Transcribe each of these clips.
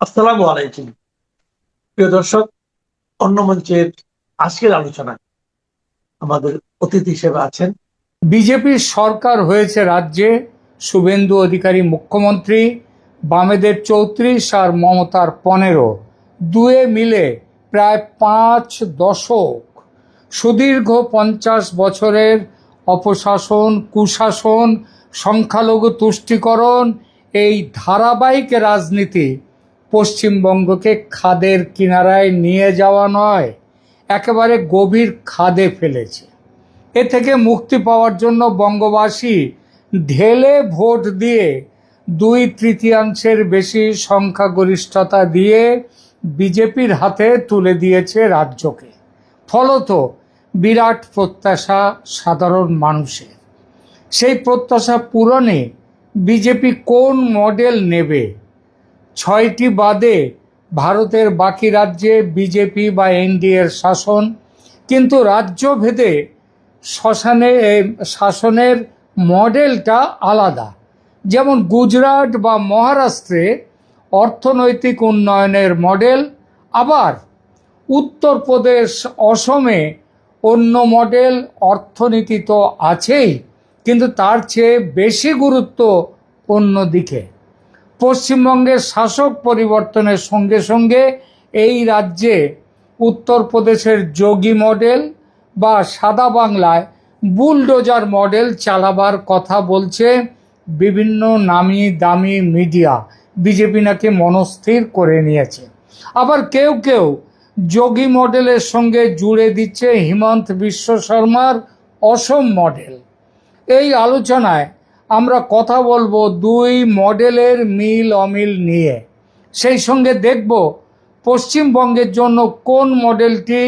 আসসালামু আলাইকুম। প্রিয় দর্শক, অন্য মঞ্চের আজকের আলোচনায় আমাদের অতিথি হিসেবে আছেন বিজেপির সরকার হয়েছে রাজ্যে, শুভেন্দু অধিকারী মুখ্যমন্ত্রী, বামেদের 34 আর মমতার 15, দুয়ে মিলে প্রায় 5 দশক। সুদীর্ঘ 50 বছরের অপশাসন, কুশাসন, সংখ্যালঘু তুষ্টিকরণ, এই ধারাবাহিক রাজনীতি পশ্চিমবঙ্গকে খাদের কিনারায় নিয়ে যাওয়া নয়, একেবারে গভীর খাদে ফেলেছে। এ থেকে মুক্তি পাওয়ার জন্য বঙ্গবাসী ঢেলে ভোট দিয়ে 2/3 বেশি সংখ্যাগরিষ্ঠতা দিয়ে বিজেপির হাতে তুলে দিয়েছে রাজ্যকে। ফলত বিরাট প্রত্যাশা সাধারণ মানুষের। সেই প্রত্যাশা পূরণে বিজেপি কোন মডেল নেবে? 6টি বাদে ভারতের বাকি রাজ্যে বিজেপি বা এনডিএর শাসন, কিন্তু রাজ্যভেদে শাসনের মডেলটা আলাদা। যেমন গুজরাট বা মহারাষ্ট্রে অর্থনৈতিক উন্নয়নের মডেল, আবার উত্তরপ্রদেশ, অসমে অন্য মডেল। অর্থনীতি তো আছেই, কিন্তু তার চেয়ে বেশি গুরুত্ব অন্য দিকে। পশ্চিমবঙ্গের শাসক পরিবর্তনের সঙ্গে সঙ্গে এই রাজ্যে উত্তরপ্রদেশের যোগী মডেল বা সাদা বাংলায় বুলডোজার মডেল চালাবার কথা বলছে বিভিন্ন নামি দামি মিডিয়া। বিজেপি নাকি মনস্থির করে নিয়েছে। আবার কেউ কেউ যোগী মডেলের সঙ্গে জুড়ে দিচ্ছে হিমন্ত বিশ্ব শর্মার অসম মডেল। এই আলোচনায় আমরা কথা বলবো দুই মডেলের মিল অমিল নিয়ে। সেই সঙ্গে দেখব পশ্চিমবঙ্গের জন্য কোন মডেলটি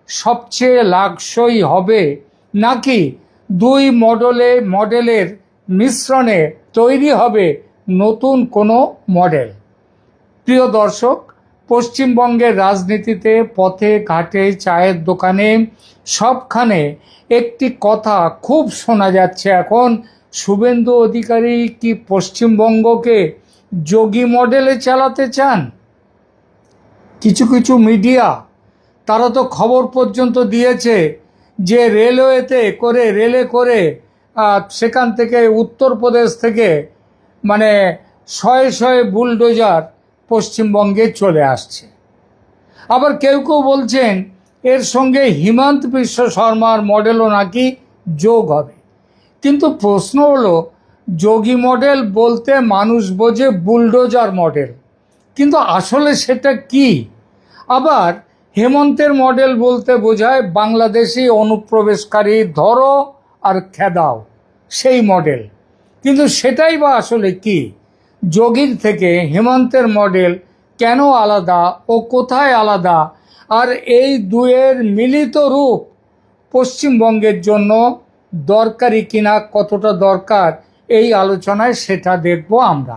সবচেয়ে লাগসই হবে, নাকি দুই মডেলের মিশ্রণে তৈরি হবে নতুন কোনো মডেল। প্রিয় দর্শক, পশ্চিমবঙ্গের রাজনীতিতে পথে ঘাটে, চায়ের দোকানে, সবখানে একটি কথা খুব শোনা যাচ্ছে এখন, শুভেন্দু অধিকারী কি পশ্চিমবঙ্গকে যোগী মডেলে চালাতে চান? কিছু কিছু মিডিয়া তারা তো খবর পর্যন্ত দিয়েছে যে রেলে করে সেখান থেকে উত্তরপ্রদেশ থেকে মানে শয়ে শয়ে বুলডোজার পশ্চিমবঙ্গে চলে আসছে। আবার কেউ কেউ বলছেন এর সঙ্গে হিমন্ত বিশ্ব শর্মার মডেলও নাকি যোগ হবে। কিন্তু প্রশ্ন হলো, যোগী মডেল বলতে মানুষ বোঝে বুলডোজার মডেল, কিন্তু আসলে সেটা কি? আবার হেমন্তের মডেল বলতে বোঝায় বাংলাদেশি অনুপ্রবেশকারী ধরো আর খেদাও, সেই মডেল। কিন্তু সেটাই বা আসলে কি? যোগীর থেকে হেমন্তের মডেল কেন আলাদা ও কোথায় আলাদা, আর এই দুয়ের মিলিত রূপ পশ্চিমবঙ্গের জন্য দরকারি কিনা, কতটা দরকার, এই আলোচনায় সেটা দেখব আমরা।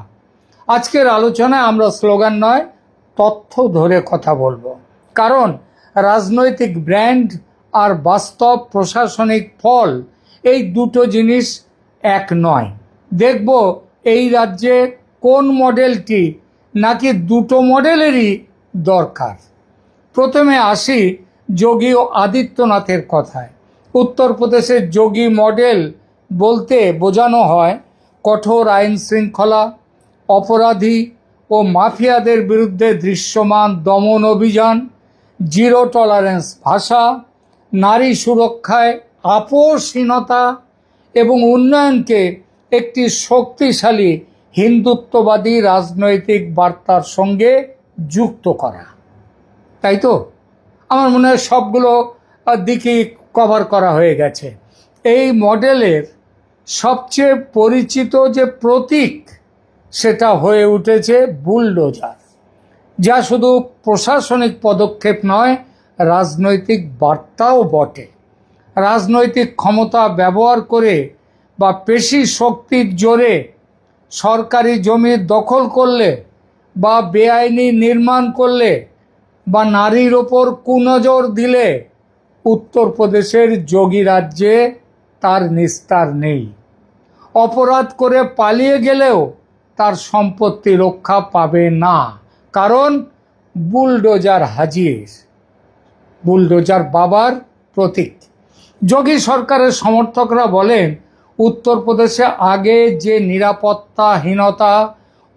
আজকের আলোচনায় আমরা স্লোগান নয়, তথ্য ধরে কথা বলবো। কারণ রাজনৈতিক ব্র্যান্ড আর বাস্তব প্রশাসনিক ফল এই দুটো জিনিস এক নয়। দেখব এই রাজ্যে কোন মডেলটি নাকি দুটো মডেলেরই দরকার। প্রথমে আসি যোগী ও আদিত্যনাথের কথায়। উত্তরপ্রদেশের যোগী মডেল বলতে বোঝানো হয় কঠোর আইন শৃঙ্খলা, অপরাধী ও মাফিয়াদের বিরুদ্ধে দৃশ্যমান দমন অভিযান, জিরো টলারেন্স ভাষা, নারী সুরক্ষায় আপোষহীনতা এবং উন্নয়নকে একটি শক্তিশালী হিন্দুত্ববাদী রাজনৈতিক বার্তার সঙ্গে যুক্ত করা। তাই তো? আমার মনে হয় সবগুলো দিকই কভার করা হয়ে গেছে। এই মডেলের সবচেয়ে পরিচিত যে প্রতীক, সেটা হয়ে উঠেছে বুলডোজার, যা শুধু প্রশাসনিক পদক্ষেপ নয়, রাজনৈতিক বার্তাও বটে। রাজনৈতিক ক্ষমতা ব্যবহার করে বা পেশি শক্তির জোরে সরকারি জমি দখল করলে বা বেআইনি নির্মাণ করলে বা নারীর ওপর কুনজর দিলে উত্তরপ্রদেশের যোগী রাজ্যে তার নিস্তার নেই। অপরাধ করে পালিয়ে গেলেও তার সম্পত্তি রক্ষা পাবে না, কারণ বুলডোজার হাজির, বুলডোজার বাবার প্রতীক। যোগী সরকারের সমর্থকরা বলেন, উত্তরপ্রদেশে আগে যে নিরাপত্তাহীনতা,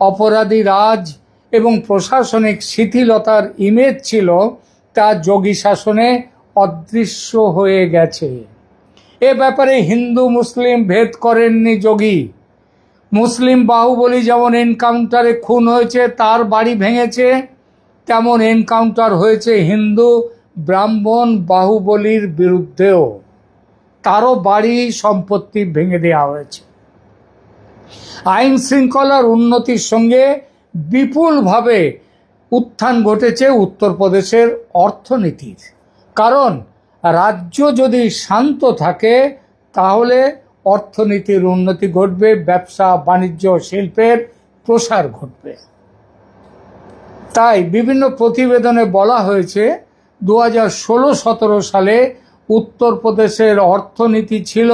অপরাধী রাজ এবং প্রশাসনিক শিথিলতার ইমেজ ছিল তা যোগী শাসনে অদৃশ্য হয়ে গেছে। এ ব্যাপারে হিন্দু মুসলিম ভেদ করেননি যোগী। মুসলিম বাহুবলী যেমন এনকাউন্টারে খুন হয়েছে, তার বাড়ি ভেঙেছে, তেমন এনকাউন্টার হয়েছে হিন্দু ব্রাহ্মণ বাহুবলীর বিরুদ্ধেও, তারও বাড়ি সম্পত্তি ভেঙে দেওয়া হয়েছে। আইন শৃঙ্খলার উন্নতির সঙ্গে বিপুলভাবে উত্থান ঘটেছে উত্তরপ্রদেশের অর্থনীতির। কারণ রাজ্য যদি শান্ত থাকে তাহলে অর্থনীতির উন্নতি ঘটবে, ব্যবসা বাণিজ্য শিল্পের প্রসার ঘটবে। তাই বিভিন্ন প্রতিবেদনে বলা হয়েছে 2016-17 সালে উত্তরপ্রদেশের অর্থনীতি ছিল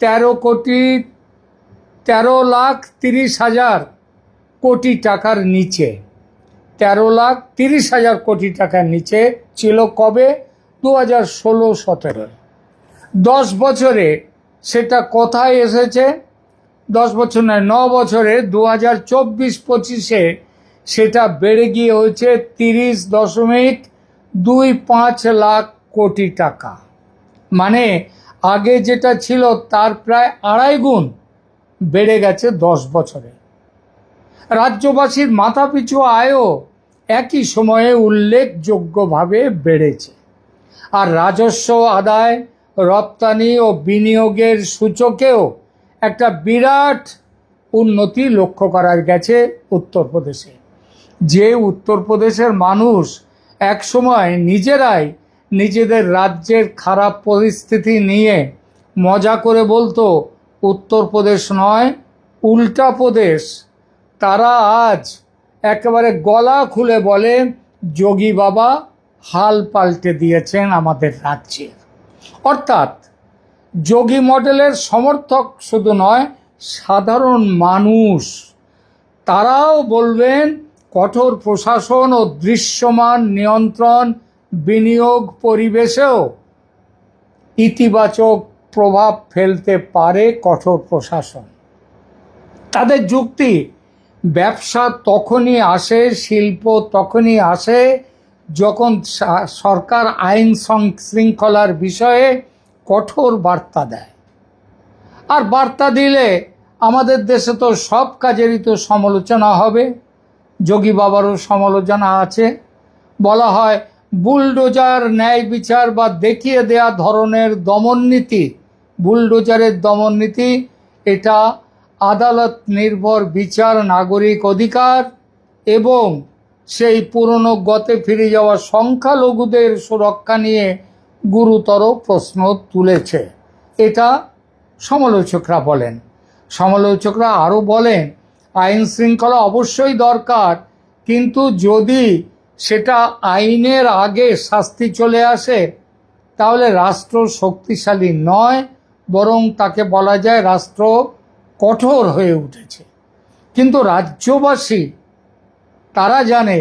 13,30,000 কোটি টাকার নিচে। 13,30,000 কোটি টাকার নিচে ছিল কবে? 2016-17। 10 বছরে সেটা কোথায় এসেছে? 10 বছর নয়, 9 বছরে 2024-25-এ সেটা বেড়ে গিয়ে হয়েছে 30.25 লাখ কোটি টাকা। মানে আগে যেটা ছিল তার প্রায় 2.5 গুণ বেড়ে গেছে 10 বছরে। রাজ্যবাসীর মাথাপিছু আয়ও একই সময়ে উল্লেখযোগ্যভাবে বেড়েছে। আর রাজস্ব আদায়, রপ্তানি ও বিনিয়োগের সূচকেও একটা বিরাট উন্নতি লক্ষ্য করা গেছে উত্তরপ্রদেশে। যে উত্তরপ্রদেশের মানুষ একসময় নিজেরাই নিজেদের রাজ্যের খারাপ পরিস্থিতি নিয়ে মজা করে বলতো উত্তরপ্রদেশ নয় উল্টা প্রদেশ, তারা আজ একেবারে গলা খুলে বলে যোগী বাবা হাল পাল্টে দিয়েছেন আমাদের রাজ্যের। অর্থাৎ যোগী মডেলের সমর্থক শুধু নয়, সাধারণ মানুষ তারাও বলবেন কঠোর প্রশাসন ও দৃশ্যমান নিয়ন্ত্রণ বিনিয়োগ পরিবেশেও ইতিবাচক প্রভাব ফেলতে পারে কঠোর প্রশাসন। তাদের যুক্তি, ব্যবসা তখনই আসে, শিল্প তখনই আসে যখন সরকার আইন শৃঙ্খলার বিষয়ে কঠোর বার্তা দেয়। আর বার্তা দিলে আমাদের দেশে তো সব কাজেরই তো সমালোচনা হবে। যোগী বাবারও সমালোচনা আছে। বলা হয় বুলডোজার ন্যায় বিচার বা দেখিয়ে দেয়া ধরনের দমননীতি, বুলডোজারের দমননীতি, এটা আদালত নির্ভর বিচার, নাগরিক অধিকার এবং সেই পুরনো গতে ফিরে যাওয়া সংখ্যালঘুদের সুরক্ষা নিয়ে গুরুতর প্রশ্ন তুলেছে। এটা সমালোচকরা বলেন। সমালোচকরা আরও বলেন আইন শৃঙ্খলা অবশ্যই দরকার, কিন্তু যদি সেটা আইনের আগে শাস্তি চলে আসে তাহলে রাষ্ট্র শক্তিশালী নয়, বরং তাকে বলা যায় রাষ্ট্র কঠোর হয়ে উঠেছে। কিন্তু রাজ্যবাসী তারা জানে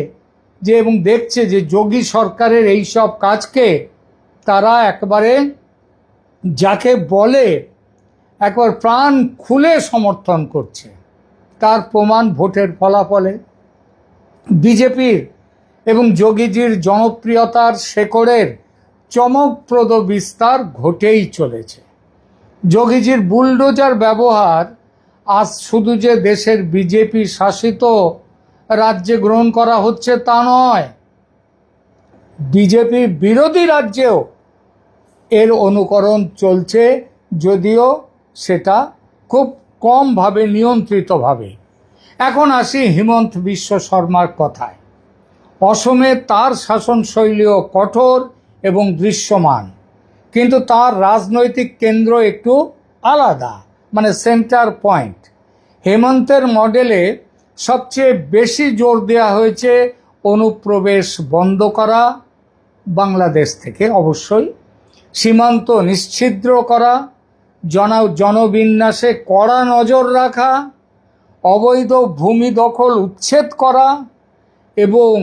যে এবং দেখছে যে যোগী সরকারের এই সব কাজকে তারা একবারে যাকে বলে একবার প্রাণ খুলে সমর্থন করছে। তার প্রমাণ ভোটের ফলাফলে। বিজেপির এবং যোগীজির জনপ্রিয়তার শেকড়ের চমকপ্রদ বিস্তার ঘটেই চলেছে। যোগীজির বুলডোজার ব্যবহার আজ শুধু যে দেশের বিজেপি শাসিত রাজ্যে গ্রহণ করা হচ্ছে তা নয়, বিজেপি বিরোধী রাজ্যেও এর অনুকরণ চলছে, যদিও সেটা খুব কমভাবে, নিয়ন্ত্রিতভাবে। এখন আসি হিমন্ত বিশ্ব শর্মার কথায়। অসমে তার শাসনশৈলীও কঠোর এবং দৃশ্যমান, কিন্তু তার রাজনৈতিক কেন্দ্র একটু আলাদা, মানে সেন্টার পয়েন্ট। হেমন্তের মডেলে সবচেয়ে বেশি জোর দেওয়া হয়েছে অনুপ্রবেশ বন্ধ করা, বাংলাদেশ থেকে অবশ্যই, সীমান্ত নিশ্ছিদ্র করা, জনবিন্যাসে কড়া নজর রাখা, অবৈধ ভূমি দখল উচ্ছেদ করা এবং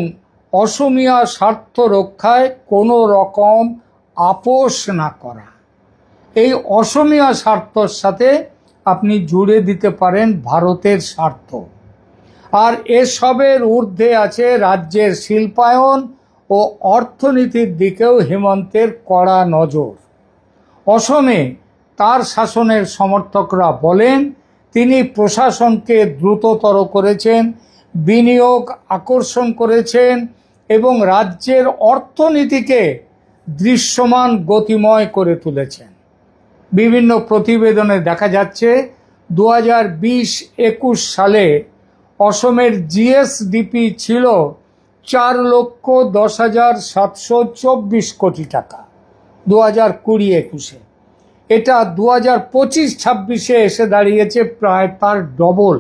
অসমীয়া স্বার্থ রক্ষায় কোনো রকম আপোষ না করা। এই অসমীয়া স্বার্থর সাথে আপনি জুড়ে দিতে পারেন ভারতের স্বার্থ। আর এসবের ঊর্ধ্বে আছে রাজ্যের শিল্পায়ন ও অর্থনীতির দিকেও হেমন্তের কড়া নজর। অসমে তার শাসনের সমর্থকরা বলেন তিনি প্রশাসনকে দ্রুততর করেছেন, বিনিয়োগ আকর্ষণ করেছেন এবং রাজ্যের অর্থনীতিকে দৃশ্যমান গতিময় করে তুলেছেন। বিভিন্ন প্রতিবেদনে দেখা যাচ্ছে 2020-21 সালে অসমের জিএসডিপি ছিল 4,10,724 কোটি টাকা 2020-21-এ। এটা 2025-26-এ এসে দাঁড়িয়েছে প্রায় তার ডবল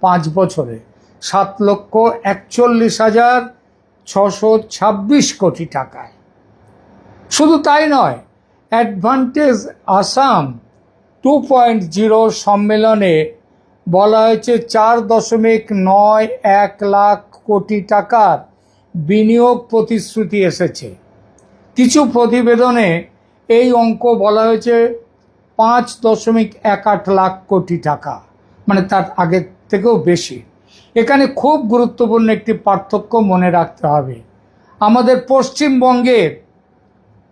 5 বছরে 7,41,626 কোটি টাকায়। শুধু তাই নয়, অ্যাডভান্টেজ আসাম 2.0 সম্মেলনে বলা হয়েছে 4.91 লাখ কোটি টাকার বিনিয়োগ প্রতিশ্রুতি এসেছে। কিছু প্রতিবেদনে এই অঙ্ক বলা হয়েছে 5.18 লাখ কোটি টাকা, মানে তার আগের থেকেও বেশি। এখানে খুব গুরুত্বপূর্ণ একটি পার্থক্য মনে রাখতে হবে। আমাদের পশ্চিমবঙ্গের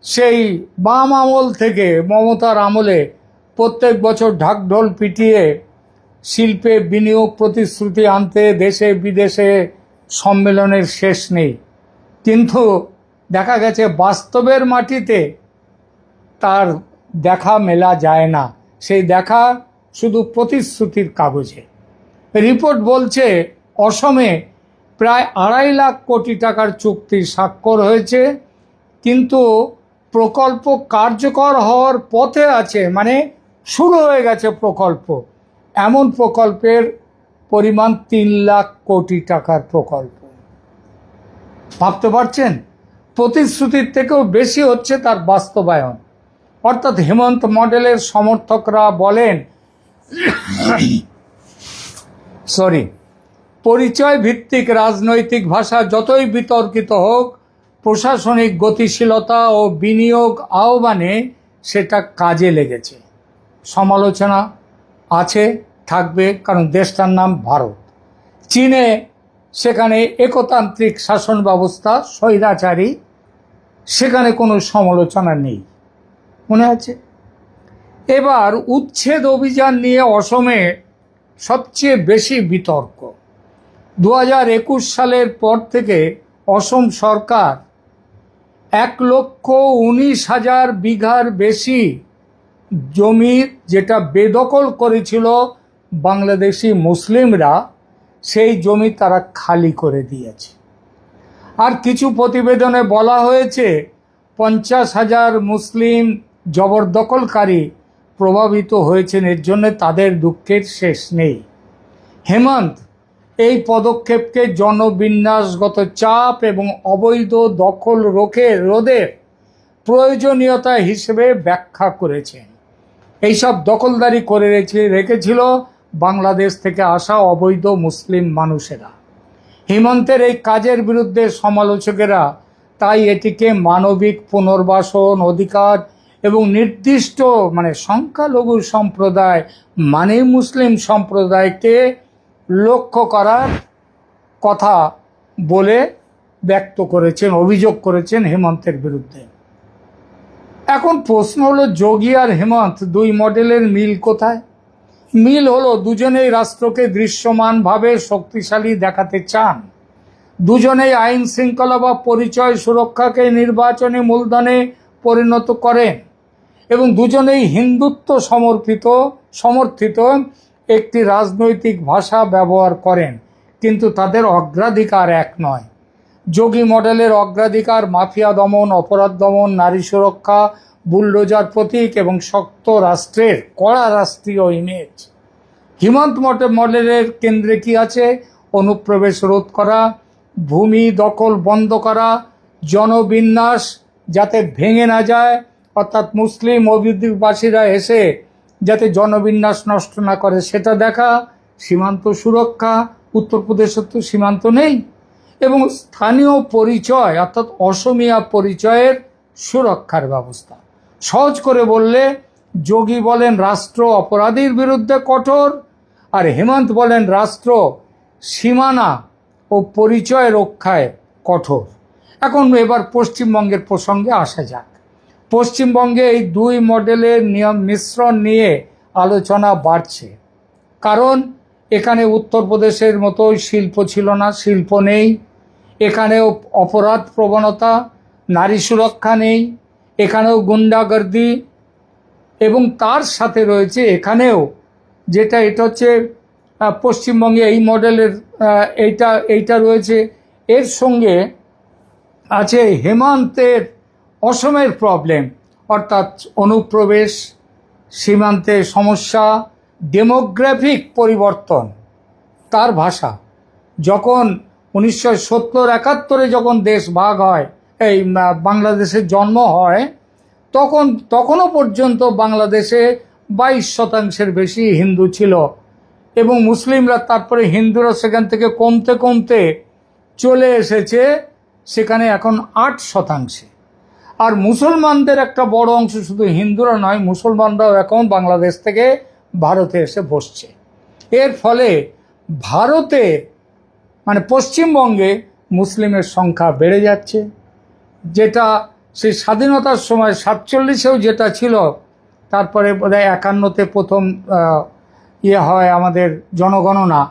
সেই বাম আমল থেকে মমতার আমলে প্রত্যেক বছর ঢাকঢোল পিটিয়ে শিল্পে বিনিয়োগ প্রতিশ্রুতি আনতে দেশে বিদেশে সম্মেলনের শেষ নেই, কিন্তু দেখা গেছে বাস্তবের মাটিতে তার দেখা মেলা যায় না। সেই দেখা শুধু প্রতিশ্রুতির কাগজে। রিপোর্ট বলছে অসমে প্রায় 2.5 লাখ কোটি টাকার চুক্তি স্বাক্ষর হয়েছে, কিন্তু প্রকল্প কার্যকর হওয়ার পথে আছে, মানে শুরু হয়ে গেছে প্রকল্প, এমন প্রকল্পের পরিমাণ 3 লাখ কোটি টাকার প্রকল্প। ভাবতে পারছেন? প্রতিশ্রুতির থেকেও বেশি হচ্ছে তার বাস্তবায়ন। অর্থাৎ হেমন্ত মডেলের সমর্থকরা বলেন পরিচয় ভিত্তিক রাজনৈতিক ভাষা যতই বিতর্কিত হোক, প্রশাসনিক গতিশীলতা ও বিনিয়োগ আহ্বানে সেটা কাজে লেগেছে। সমালোচনা আছে, থাকবে, কারণ দেশটার নাম ভারত। চীনে সেখানে একতান্ত্রিক শাসন ব্যবস্থা, স্বৈরাচারী, সেখানে কোনো সমালোচনা নেই, মনে আছে? এবার উচ্ছেদ অভিযান নিয়ে অসমে সবচেয়ে বেশি বিতর্ক। 2021 সালের পর থেকে অসম সরকার 1,19,000 বিঘার বেশি জমি, যেটা বেদখল করেছিল বাংলাদেশি মুসলিমরা, সেই জমি তারা খালি করে দিয়েছে। আর কিছু প্রতিবেদনে বলা হয়েছে 50,000 মুসলিম জবরদখলকারী প্রভাবিত হয়েছেন, এর জন্য তাদের দুঃখের শেষ নেই। হেমন্ত এই পদক্ষেপকে জনবিন্যাসগত চাপ এবং অবৈধ দখল রোধের প্রয়োজনীয়তা হিসেবে ব্যাখ্যা করেছেন। এইসব দখলদারি করে রেখেছিল বাংলাদেশ থেকে আসা অবৈধ মুসলিম মানুষেরা। হেমন্তের এই কাজের বিরুদ্ধে সমালোচকেরা তাই এটিকে মানবিক পুনর্বাসন অধিকার এবং নির্দিষ্ট সংখ্যালঘু সম্প্রদায় মানে মুসলিম সম্প্রদায়কে লক্ষ্য করার কথা বলে ব্যক্ত করেছেন, অভিযোগ করেছেন হেমন্তের বিরুদ্ধে। এখন প্রশ্ন হলো, যোগী আর হেমন্ত দুই মডেলের মিল কোথায়? মিল হলো দুজনেই রাষ্ট্রকে দৃশ্যমানভাবে শক্তিশালী দেখাতে চান, দুজনেই আইন শৃঙ্খলা বা পরিচয় সুরক্ষাকে নির্বাচনী মূলধনে পরিণত করেন এবং দুজনেই হিন্দুত্ব সমর্থিত একটি রাজনৈতিক ভাষা ব্যবহার করেন, কিন্তু তাদের অগ্রাধিকার এক নয়। যোগী মডেলের অগ্রাধিকার মাফিয়া দমন, অপরাধ দমন, নারী সুরক্ষা, বুলডোজার প্রতীক এবং শক্ত রাষ্ট্রের কড়া রাষ্ট্রীয় ইমেজ। হেমন্ত মডেলের কেন্দ্রে কি আছে? অনুপ্রবেশ রোধ করা, ভূমি দখল বন্ধ করা, জনবিন্যাস যাতে ভেঙে না যায়, অর্থাৎ মুসলিম অভিবাসীরা এসে যাতে জনবিন্যাস নষ্ট না করে সেটা দেখা, সীমান্ত সুরক্ষা, উত্তরপ্রদেশের তো সীমান্ত নেই, এবং স্থানীয় পরিচয় অর্থাৎ অসমীয়া পরিচয়ের সুরক্ষার ব্যবস্থা। সহজ করে বললে যোগী বলেন রাষ্ট্র অপরাধীর বিরুদ্ধে কঠোর, আর হেমন্ত বলেন রাষ্ট্র সীমানা ও পরিচয় রক্ষায় কঠোর। এখন এবার পশ্চিমবঙ্গের প্রসঙ্গে আসা যাক। পশ্চিমবঙ্গে এই দুই মডেলের নিয়ম মিশ্রণ নিয়ে আলোচনা বাড়ছে, কারণ এখানে উত্তরপ্রদেশের মতো শিল্প ছিল না, শিল্প নেই, এখানেও অপরাধ প্রবণতা, নারী সুরক্ষা নেই, এখানেও গুন্ডাগর্দি, এবং তার সাথে রয়েছে এখানেও এটা হচ্ছে পশ্চিমবঙ্গে এই মডেলের এইটা রয়েছে, এর সঙ্গে আছে হেমন্তের অসমের প্রবলেম, অর্থাৎ অনুপ্রবেশ, সীমান্তে সমস্যা, ডেমোগ্রাফিক পরিবর্তন। তার ভাষা যখন 1970-71 যখন দেশ ভাগ হয়, এই বাংলাদেশের জন্ম হয়, তখনও পর্যন্ত বাংলাদেশে 22% বেশি হিন্দু ছিল, এবং মুসলিমরা তারপরে হিন্দুরা সেখান থেকে কমতে কমতে চলে এসেছে সেখানে এখন 8%। আর মুসলমানদের একটা বড় অংশ, শুধু হিন্দুরা নয়, মুসলমানরাও এখন বাংলাদেশ থেকে ভারতে এসে বসছে। এর ফলে ভারতে মানে পশ্চিমবঙ্গে মুসলিমের সংখ্যা বেড়ে যাচ্ছে, যেটা সেই স্বাধীনতার সময় 47-এও যেটা ছিল, তারপরে বোধহয় 51-তে প্রথম হয় আমাদের জনগণনা,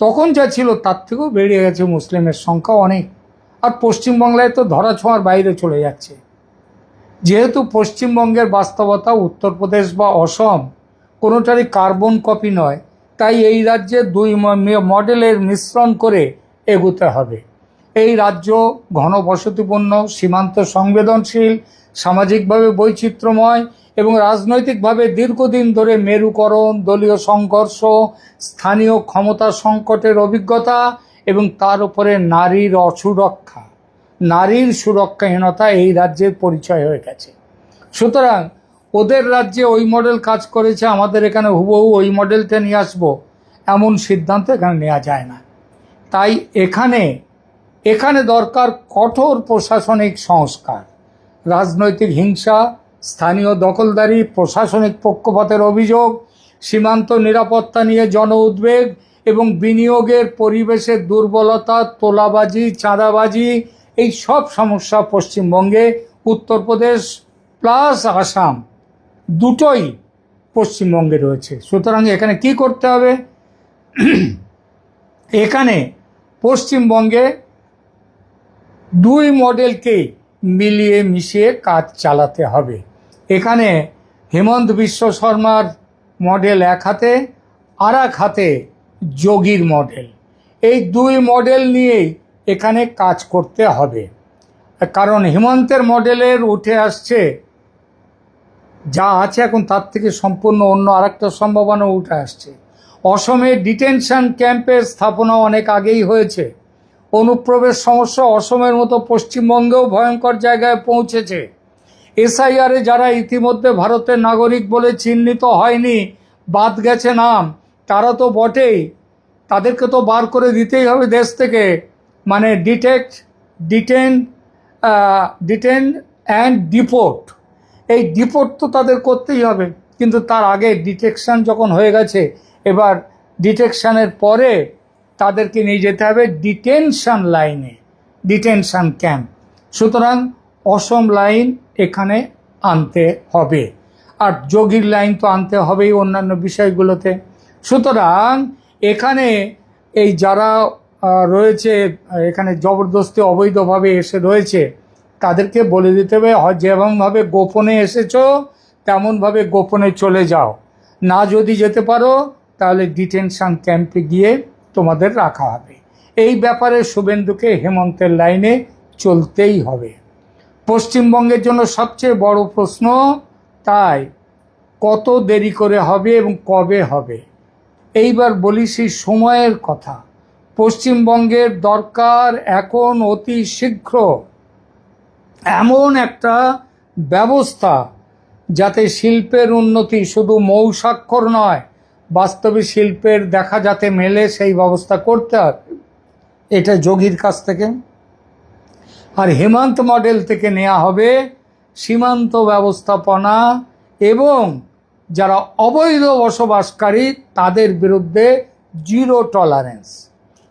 তখন যা ছিল তার থেকেও বেড়ে গেছে মুসলিমের সংখ্যা অনেক। আর পশ্চিমবাংলায় তো ধরাছোঁয়ার বাইরে চলে যাচ্ছে। যেহেতু পশ্চিমবঙ্গের বাস্তবতা উত্তরপ্রদেশ বা অসম কোনোটারই কার্বন কপি নয়, তাই এই রাজ্যে দুই মডেলের মিশ্রণ করে এগোতে হবে। এই রাজ্য ঘনবসতিপূর্ণ, সীমান্ত সংবেদনশীল, সামাজিকভাবে বৈচিত্র্যময় এবং রাজনৈতিকভাবে দীর্ঘদিন ধরে মেরুকরণ, দলীয় সংঘর্ষ, স্থানীয় ক্ষমতা সংকটের অভিজ্ঞতা এবং তার উপরে নারীর অসুরক্ষা, নারীর সুরক্ষাহীনতা এই রাজ্যের পরিচয় হয়ে গেছে। সুতরাং ওদের রাজ্যে ওই মডেল কাজ করেছে, আমাদের এখানে হুবহু ওই মডেলটা নিয়ে আসবো, এমন সিদ্ধান্ত এখানে নেওয়া যায় না। তাই এখানে দরকার কঠোর প্রশাসনিক সংস্কার। রাজনৈতিক হিংসা, স্থানীয় দখলদারি, প্রশাসনিক পক্ষপাতের অভিযোগ, সীমান্ত নিরাপত্তা নিয়ে জন উদ্বেগ এবং বিনিয়োগের পরিবেশের দুর্বলতা, তোলাবাজি, চাঁদাবাজি, এই সব সমস্যা পশ্চিমবঙ্গে, উত্তরপ্রদেশ প্লাস আসাম দুটোই পশ্চিমবঙ্গে রয়েছে। সুতরাং এখানে কি করতে হবে? এখানে পশ্চিমবঙ্গে দুই মডেলকেই মিলিয়ে মিশিয়ে কাজ চালাতে হবে। এখানে হেমন্ত বিশ্ব শর্মার মডেল এক হাতে, আর এক হাতে যোগীর মডেল, এই দুই মডেল নিয়েই এখানে কাজ করতে হবে। কারণ হেমন্তের মডেলের উঠে আসছে যা আছে এখন, তার থেকে সম্পূর্ণ অন্য আরেকটা সম্ভাবনা উঠে আসছে। অসমে ডিটেনশন ক্যাম্পের স্থাপনা অনেক আগেই হয়েছে। অনুপ্রবেশ সমস্যা অসমের মতো পশ্চিমবঙ্গেও ভয়ঙ্কর জায়গায় পৌঁছেছে। এসআইআরে যারা ইতিমধ্যে ভারতের নাগরিক বলে চিহ্নিত হয়নি, বাদ গেছে নাম, তারা তো বটেই, তাদেরকে তো বার করে দিতেই হবে দেশ থেকে। মানে ডিটেন অ্যান্ড ডিপোর্ট, এই ডিপোর্ট তো তাদের করতেই হবে। কিন্তু তার আগে ডিটেকশন যখন হয়ে গেছে, এবার ডিটেকশনের পরে তাদেরকে নিয়ে যেতে হবে ডিটেনশন লাইনে, ডিটেনশন ক্যাম্প। সুতরাং অসম লাইন এখানে আনতে হবে, আর যোগীর লাইন তো আনতে হবেই অন্যান্য বিষয়গুলোতে। সুতরাং এখানে এই যারা রয়েছে, এখানে জবরদস্তি অবৈধভাবে এসে রয়েছে, তাদেরকে বলে দিতে হবে যেমনভাবে গোপনে এসেছো তেমনভাবে গোপনে চলে যাও, না যদি যেতে পারো তাহলে ডিটেনশন ক্যাম্পে গিয়ে তোমাদের রাখা হবে। এই ব্যাপারে শুভেন্দুকে হেমন্তের লাইনে চলতেই হবে। পশ্চিমবঙ্গের জন্য সবচেয়ে বড় প্রশ্ন তাই কত দেরি করে হবে এবং কবে হবে। এইবার বলি সেই সময়ের কথা। পশ্চিমবঙ্গের দরকার এখন অতি শীঘ্র এমন একটা ব্যবস্থা যাতে শিল্পের উন্নতি শুধু মৌস্বাক্ষর নয়, বাস্তবে শিল্পের দেখা যাতে মেলে, সেই ব্যবস্থা করতে হবে। এটা যোগীর কাছ থেকে। আর হেমন্ত মডেল থেকে নেওয়া হবে সীমান্ত ব্যবস্থাপনা এবং যারা অবৈধ বসবাসকারী তাদের বিরুদ্ধে জিরো টলারেন্স।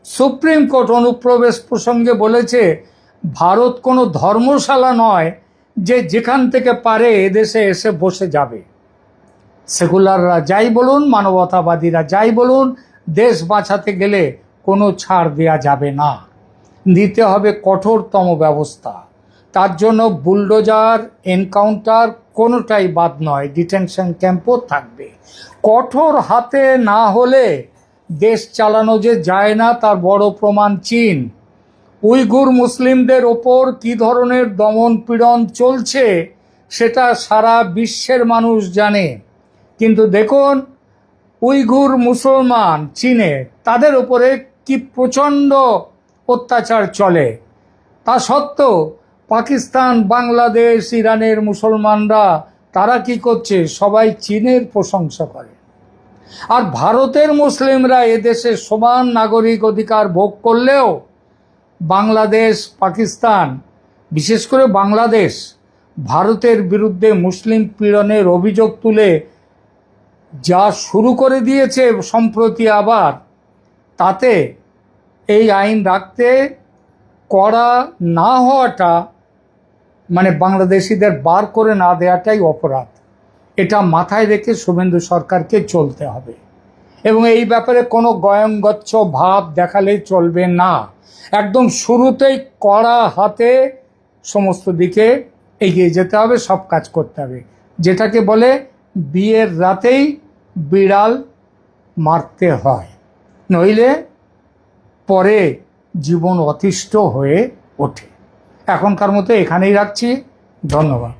সুপ্রিম কোর্ট অনুপ্রবেশ প্রসঙ্গে বলেছে ভারত কোনো ধর্মশালা নয় যে যেখান থেকে পারে এদেশে এসে বসে যাবে। সেকুলাররা যাই বলুন, মানবতাবাদীরা যাই বলুন, দেশ বাঁচাতে গেলে কোনো ছাড় দেয়া যাবে না, নিতে হবে কঠোরতম ব্যবস্থা। তার জন্য বুলডোজার, এনকাউন্টার কোনোটাই বাদ নয়, ডিটেনশন ক্যাম্পও থাকবে। কঠোর হাতে না হলে দেশ চালানো যে যায় না তার বড় প্রমাণ চীন। উইঘুর মুসলিমদের ওপর কী ধরনের দমন পীড়ন চলছে সেটা সারা বিশ্বের মানুষ জানে। কিন্তু দেখুন উইঘুর মুসলমান চীনে, তাদের উপরে কি প্রচণ্ড অত্যাচার চলে। তা সত্ত্বেও পাকিস্তান, বাংলাদেশ, ইরানের মুসলমানরা তারা কি করছে? সবাই চীনের প্রশংসা করে। আর ভারতের মুসলিমরা এদেশে সমান নাগরিক অধিকার ভোগ করলেও বাংলাদেশ, পাকিস্তান, বিশেষ করে বাংলাদেশ ভারতের বিরুদ্ধে মুসলিম পীড়নের অভিযোগ তুলে যা শুরু করে দিয়েছে সম্প্রতি আবার, তাতে এই আইন রাখতে করা না হওয়াটা, মানে বাংলাদেশিদের বার করে না দেওয়াটাই অপরাধ। এটা মাথায় রেখে শুভেন্দু সরকারকে চলতে হবে এবং এই ব্যাপারে কোনো গয়ঙ্গচ্ছ ভাব দেখালে চলবে না। একদম শুরুতেই কড়া হাতে সমস্ত দিকে এগিয়ে যেতে হবে, সব কাজ করতে হবে। যেটাকে বলে বিয়ের রাতেই বিড়াল মারতে হয়, নইলে পরে জীবন অতিষ্ঠ হয়ে ওঠে। এখনকার মতো এখানেই রাখছি, ধন্যবাদ।